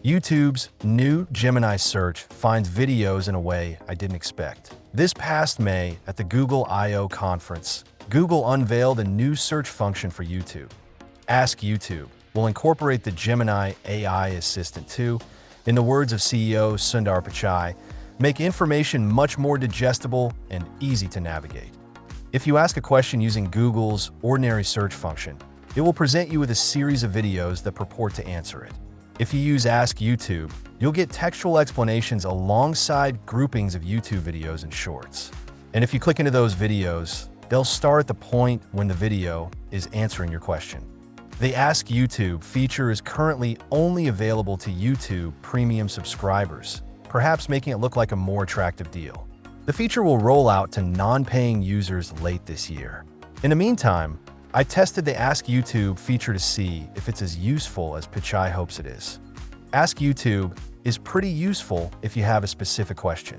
YouTube's new Gemini search finds videos in a way I didn't expect. This past May, at the Google I/O conference, Google unveiled a new search function for YouTube. Ask YouTube will incorporate the Gemini AI assistant to, in the words of CEO Sundar Pichai, make information much more digestible and easy to navigate. If you ask a question using Google's ordinary search function, it will present you with a series of videos that purport to answer it. If you use Ask YouTube, you'll get textual explanations alongside groupings of YouTube videos and shorts. And if you click into those videos, they'll start at the point when the video is answering your question. The Ask YouTube feature is currently only available to YouTube Premium subscribers, perhaps making it look like a more attractive deal. The feature will roll out to non-paying users late this year. In the meantime, I tested the Ask YouTube feature to see if it's as useful as Pichai hopes it is. Ask YouTube is pretty useful if you have a specific question,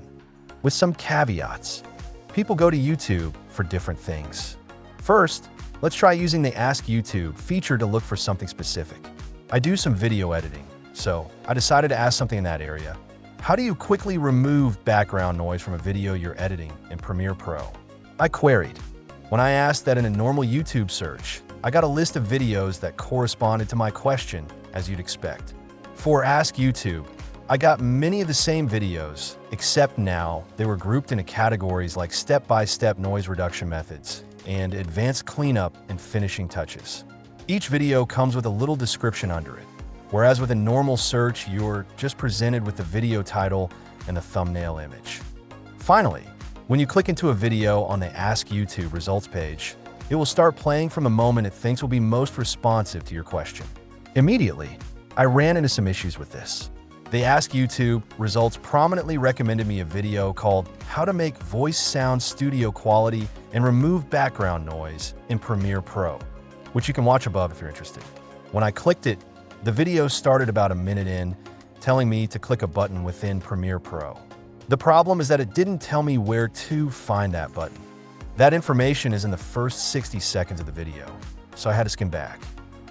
with some caveats. People go to YouTube for different things. First, let's try using the Ask YouTube feature to look for something specific. I do some video editing, so I decided to ask something in that area. How do you quickly remove background noise from a video you're editing in Premiere Pro? I queried. When I asked that in a normal YouTube search, I got a list of videos that corresponded to my question, as you'd expect. For Ask YouTube, I got many of the same videos, except now they were grouped into categories like step-by-step noise reduction methods and advanced cleanup and finishing touches. Each video comes with a little description under it, whereas with a normal search, you're just presented with the video title and the thumbnail image. Finally, when you click into a video on the Ask YouTube results page, it will start playing from the moment it thinks will be most responsive to your question. Immediately, I ran into some issues with this. The Ask YouTube results prominently recommended me a video called How to Make Voice Sound Studio Quality and Remove Background Noise in Premiere Pro, which you can watch above if you're interested. When I clicked it, the video started about a minute in, telling me to click a button within Premiere Pro. The problem is that it didn't tell me where to find that button. That information is in the first 60 seconds of the video, so I had to skim back.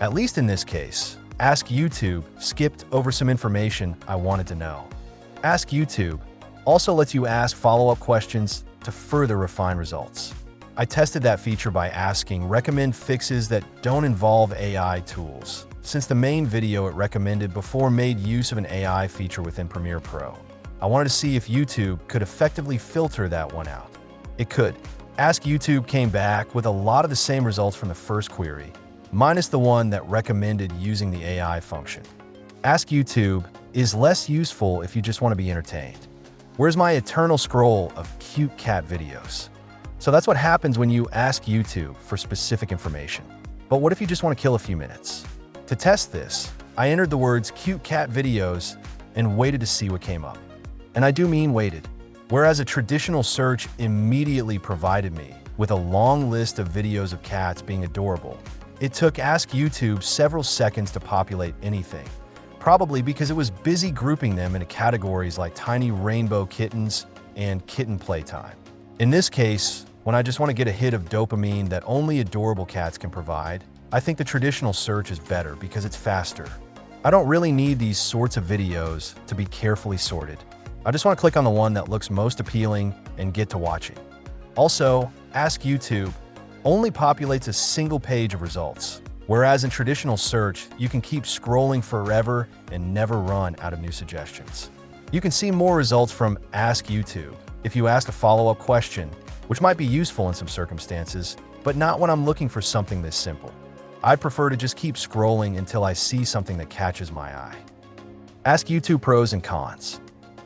At least in this case, Ask YouTube skipped over some information I wanted to know. Ask YouTube also lets you ask follow-up questions to further refine results. I tested that feature by asking recommend fixes that don't involve AI tools, since the main video it recommended before made use of an AI feature within Premiere Pro. I wanted to see if YouTube could effectively filter that one out. It could. Ask YouTube came back with a lot of the same results from the first query, minus the one that recommended using the AI function. Ask YouTube is less useful if you just want to be entertained. Where's my eternal scroll of cute cat videos? So that's what happens when you ask YouTube for specific information. But what if you just want to kill a few minutes? To test this, I entered the words cute cat videos and waited to see what came up. And I do mean waited. Whereas a traditional search immediately provided me with a long list of videos of cats being adorable, it took Ask YouTube several seconds to populate anything, probably because it was busy grouping them into categories like tiny rainbow kittens and kitten playtime. In this case, when I just want to get a hit of dopamine that only adorable cats can provide, I think the traditional search is better because it's faster. I don't really need these sorts of videos to be carefully sorted. I just want to click on the one that looks most appealing and get to watching. Also, Ask YouTube only populates a single page of results, whereas in traditional search, you can keep scrolling forever and never run out of new suggestions. You can see more results from Ask YouTube if you ask a follow-up question, which might be useful in some circumstances, but not when I'm looking for something this simple. I'd prefer to just keep scrolling until I see something that catches my eye. Ask YouTube pros and cons.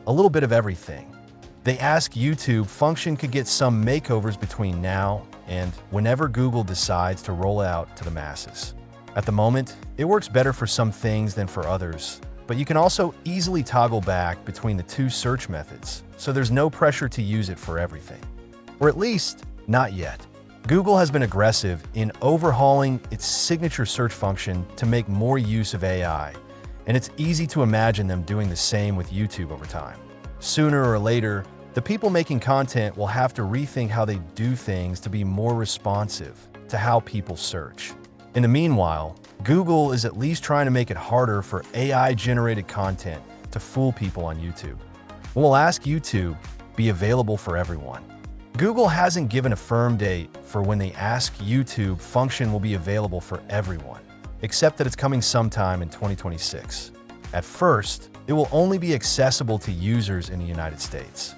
A little bit of everything. The Ask YouTube function could get some makeovers between now and whenever Google decides to roll it out to the masses. At the moment, it works better for some things than for others, but you can also easily toggle back between the two search methods, so there's no pressure to use it for everything. Or at least, not yet. Google has been aggressive in overhauling its signature search function to make more use of AI, and it's easy to imagine them doing the same with YouTube over time. Sooner or later, the people making content will have to rethink how they do things to be more responsive to how people search. In the meanwhile, Google is at least trying to make it harder for AI-generated content to fool people on YouTube. We'll ask YouTube be available for everyone. Google hasn't given a firm date for when the Ask YouTube function will be available for everyone, except that it's coming sometime in 2026. At first, it will only be accessible to users in the United States.